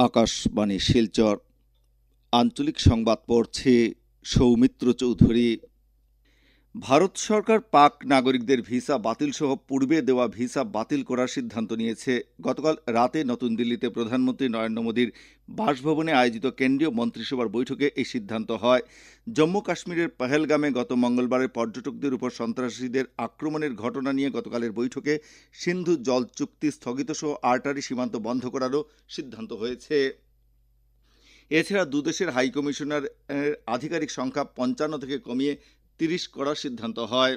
আকাশবাণী শিলচর আঞ্চলিক সংবাদ পড়ছে সৌমিত্র চৌধুরী। ভারত সরকার পাক নাগরিকদের ভিসা বাতিল সহ পূর্বে দেওয়া ভিসা বাতিল করার সিদ্ধান্ত নিয়েছে। গতকাল রাতে নতুন দিল্লিতে প্রধানমন্ত্রী নরেন্দ্র মোদীর বাসভবনে আয়োজিত কেন্দ্রীয় মন্ত্রিসভার বৈঠকে এই সিদ্ধান্ত হয়। জম্মু কাশ্মীরের পহেলগামে গত মঙ্গলবারে পর্যটকদের উপর সন্ত্রাসীদের আক্রমণের ঘটনা নিয়ে গতকালের বৈঠকে সিন্ধু জল চুক্তি স্থগিত সহ আর্টারি সীমান্ত বন্ধ করারও সিদ্ধান্ত হয়েছে। এছাড়া দুদেশের হাইকমিশনার আধিকারিক সংখ্যা ৫৫ থেকে কমিয়ে ৩০ করার সিদ্ধান্ত হয়।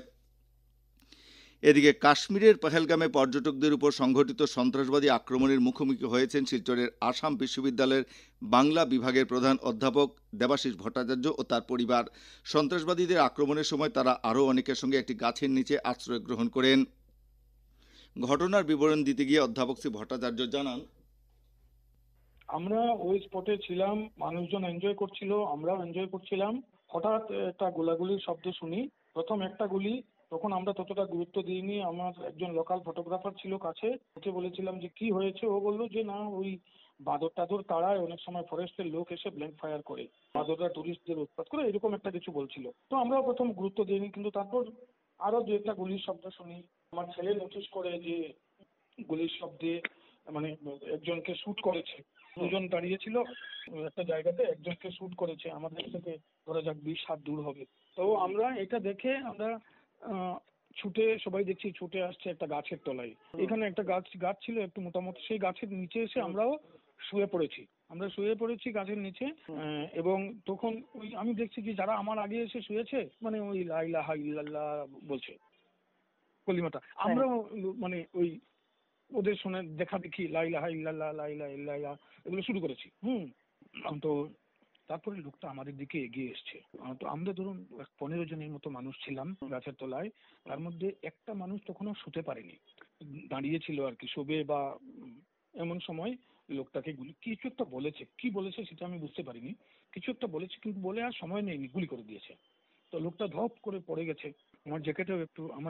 এদিকে কাশ্মীরের পহেলগামে পর্যটকদের উপর সংঘটিত সন্ত্রাসবাদী আক্রমণের মুখোমুখি হয়েছেন শিলচরের আসাম বিশ্ববিদ্যালয়ের বাংলা বিভাগের প্রধান অধ্যাপক দেবাশিস ভট্টাচার্য ও তার পরিবার। সন্ত্রাসবাদীদের আক্রমণের সময় তারা আরও অনেকের সঙ্গে একটি গাছের নিচে আশ্রয় গ্রহণ করেন। ঘটনার বিবরণ দিতে গিয়ে অধ্যাপক শ্রী ভট্টাচার্য জানান, আমরা ওই স্পটে ছিলাম, মানুষজন এনজয় করছিল, আমরাও এনজয় করছিলাম। হঠাৎ একটা গোলাগুলির শব্দ শুনি। প্রথম একটা গুলি, তখন আমরা ততটা গুরুত্ব দিইনি। আমার একজন লোকাল ফটোগ্রাফার ছিল কাছে, ওকে বলেছিলাম যে কি হয়েছে। ও বললো যে না, ওই বাঁদর টাদর তাড়ায়, অনেক সময় ফরেস্টের লোক এসে ব্ল্যাঙ্ক ফায়ার করে, বাঁদররা টুরিস্টদের উৎপাত করে, এরকম একটা কিছু বলছিল। তো আমরাও প্রথম গুরুত্ব দিইনি, কিন্তু তারপর আরো দু একটা গুলির শব্দ শুনি। আমার ছেলে নোটিশ করে যে গুলির শব্দে মানে একজনকে শুট করেছে। দুজন দাঁড়িয়েছিল একটা জায়গাতে, একজনকে শুট করেছে, আমাদের থেকে ধরা যাক ২০ হাত দূর হবে। তো আমরা এটা দেখে আমরা ছুটে, সবাই দেখছি ছুটে আসছে একটা গাছের তলায়। এখানে একটা গাছ ছিল একটু মোটামুটি, সেই গাছের নিচে এসে আমরাও শুয়ে পড়েছি। আমরা শুয়ে পড়েছি গাছের নিচে, এবং তখন ওই আমি দেখছি যে যারা আমার আগে এসে শুয়েছে, মানে ওই লা ইলাহা ইল্লাল্লাহ বলছে কলিমাটা। আমরাও মানে ওই ওদের শুনে দেখা দেখি লা ইলাহা ইল্লাল্লাহ, লা ইলাহা ইল্লাল্লাহ এগুলো শুরু করেছি। তো তারপরে লোকটা আমাদের দিকে এগিয়ে এসছে। তো আমরা ধরুন ১৫ জনের মতো মানুষ ছিলাম গাছের তলায়। তার মধ্যে একটা মানুষ তখনও শুতে পারেনি, দাঁড়িয়ে ছিল আর কি, শোবে বা এমন সময় লোকটাকে গুলি কিছু একটা বলেছে। কি বলেছে সেটা আমি বুঝতে পারিনি। কিছু একটা বলেছে, কিন্তু বলে আর সময় নেয়নি, গুলি করে দিয়েছে। তো লোকটা ধপ করে পড়ে গেছে। আমার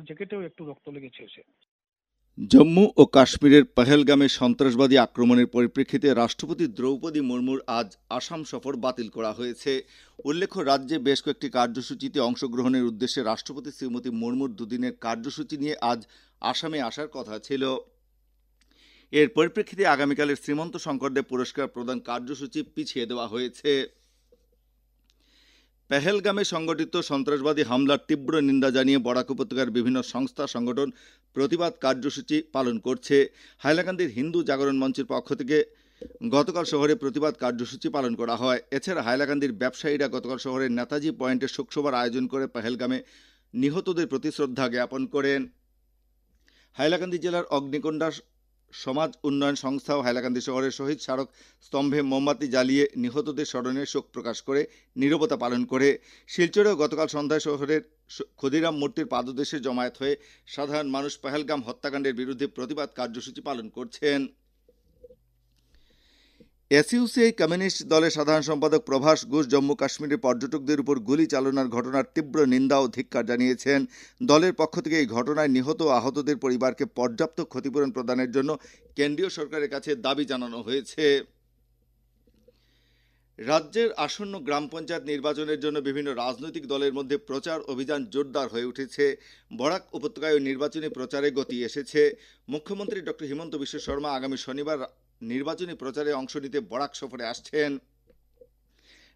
জ্যাকেটেও একটু রক্ত লেগেছে এসে। জম্মু ও কাশ্মীরের পহেলগামে সন্ত্রাসবাদী আক্রমণের পরিপ্রেক্ষিতে রাষ্ট্রপতি দ্রৌপদী মুর্মুর আজ আসাম সফর বাতিল করা হয়েছে। উল্লেখ্য, রাজ্যে বেশ কয়েকটি কার্যসূচিতে অংশগ্রহণের উদ্দেশ্যে রাষ্ট্রপতি শ্রীমতী মুর্মুর দুদিনের কার্যসূচি নিয়ে আজ আসামে আসার কথা ছিল। এর পরিপ্রেক্ষিতে আগামীকালের শ্রীমন্ত শঙ্করদেব পুরস্কার প্রদান কার্যসূচি পিছিয়ে দেওয়া হয়েছে। পহেলগামে সংগঠিত সন্ত্রাসবাদী হামলার তীব্র নিন্দা জানিয়ে বরাক উপত্যকার বিভিন্ন সংস্থা সংগঠন প্রতিবাদ কার্যসূচি পালন করছে। হাইলাকান্দির হিন্দু জাগরণ মঞ্চের পক্ষ থেকে গতকাল শহরে প্রতিবাদ কার্যসূচি পালন করা হয়। এছাড়া হাইলাকান্দির ব্যবসায়ীরা গতকাল শহরের নেতাজি পয়েন্টে শোকসভার আয়োজন করে পহেলগামে নিহতদের প্রতি শ্রদ্ধা জ্ঞাপন করেন। হাইলাকান্দি জেলার অগ্নিকোণ্ডা সমাজ উন্নয়ন সংস্থাও হাইলাকান্দি শহরের শহীদ স্মারক স্তম্ভে মোমবাতি জ্বালিয়ে নিহতদের স্মরণে শোক প্রকাশ করে নীরবতা পালন করে। শিলচরেও গতকাল সন্ধ্যায় শহরের ক্ষুদিরাম মূর্তির পাদদেশে জমায়েত হয়ে সাধারণ মানুষ পহেলগাম হত্যাকাণ্ডের বিরুদ্ধে প্রতিবাদ কার্যসূচি পালন করছেন। এসইউসিআই কমিউনিস্ট দলের সাধারণ সম্পাদক প্রভাস ঘোষ জম্মু কাশ্মীরের পর্যটকদের উপর গুলি চালনার ঘটনার তীব্র নিন্দা ও ধিক্কার জানিয়েছেন। দলের পক্ষ থেকে এই ঘটনায় নিহত ও আহতদের পরিবারকে পর্যাপ্ত ক্ষতিপূরণ প্রদানের জন্য কেন্দ্রীয় সরকারের কাছে দাবি জানানো হয়েছে। রাজ্যের আসন্ন গ্রাম পঞ্চায়েত নির্বাচনের জন্য বিভিন্ন রাজনৈতিক দলের মধ্যে প্রচার অভিযান জোরদার হয়ে উঠেছে। বরাক উপত্যকায় নির্বাচনী প্রচারে গতি এসেছে। মুখ্যমন্ত্রী ডক্টর হিমন্ত বিশ্ব শর্মা আগামী শনিবার নির্বাচনী প্রচারে অংশ নিতে বরাক সফরে আসছেন।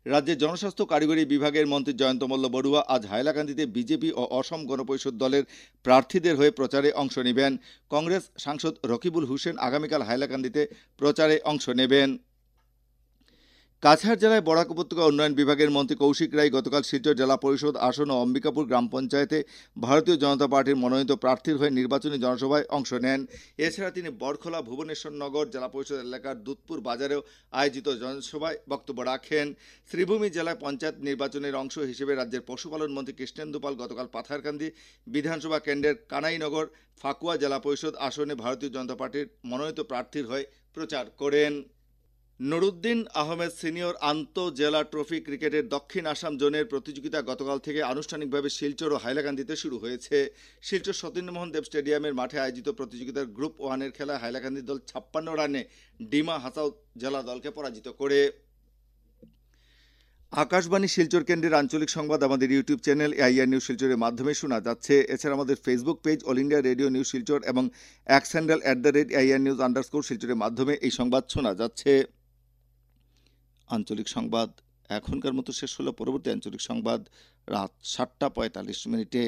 রাজ্যের জনস্বাস্থ্য কারিগরি বিভাগের মন্ত্রী জয়ন্ত মল্ল বড়ুয়া আজ হাইলাকান্দিতে বিজেপি ও অসম গণপরিষদ দলের প্রার্থীদের হয়ে প্রচারে অংশ নেবেন। কংগ্রেস সাংসদ রকিবুল হোসেন আগামীকাল হাইলাকান্দিতে প্রচারে অংশ নেবেন। কাছাড় জেলায় বরাক উপত্যকা উন্নয়ন বিভাগের মন্ত্রী কৌশিক রায় গতকাল শিলচর জেলা পরিষদ আসন ও অম্বিকাপুর গ্রাম পঞ্চায়েতে ভারতীয় জনতা পার্টির মনোনীত প্রার্থীর হয়ে নির্বাচনী জনসভায় অংশ নেন। এছাড়া তিনি বরখোলা ভুবনেশ্বর নগর জেলা পরিষদ এলাকার দুধপুর বাজারেও আয়োজিত জনসভায় বক্তব্য রাখেন। শ্রীভূমি জেলায় পঞ্চায়েত নির্বাচনের অংশ হিসেবে রাজ্যের পশুপালন মন্ত্রী কৃষ্ণেন্দু পাল গতকাল পাথারকান্দি বিধানসভা কেন্দ্রের কানাইনগর ফাকুয়া জেলা পরিষদ আসনে ভারতীয় জনতা পার্টির মনোনীত প্রার্থীর হয়ে প্রচার করেন। নুরুদ্দিন আহমেদ সিনিয়র আন্তঃজেলা ট্রফি ক্রিকেটের দক্ষিণ আসাম জোনের প্রতিযোগিতা গতকাল থেকে আনুষ্ঠানিকভাবে শিলচর ও হাইলাকান্দিতে শুরু হয়েছে। শিলচর সতীন্দ্রমোহন দেব স্টেডিয়ামের মাঠে আয়োজিত প্রতিযোগিতার গ্রুপ 1-এর খেলায় হাইলাকান্দি দল 56 রানে ডিমা হাসাও জেলা দলকে পরাজিত করে। আকাশবাণী শিলচর কেন্দ্রের আঞ্চলিক সংবাদ আমাদের ইউটিউব চ্যানেল এআইআর নিউজ শিলচরের মাধ্যমে শোনা যাচ্ছে। এছাড়া আমাদের Facebook page all India radio news Silchar এবং এক্স হ্যান্ডেল @AIR নিউজ _ শিলচরের মাধ্যমে এই সংবাদ শোনা যাচ্ছে। আঞ্চলিক সংবাদ এখনকার মতো শেষ হলো। পরবর্তী আঞ্চলিক সংবাদ রাত 7:45 মিনিটে।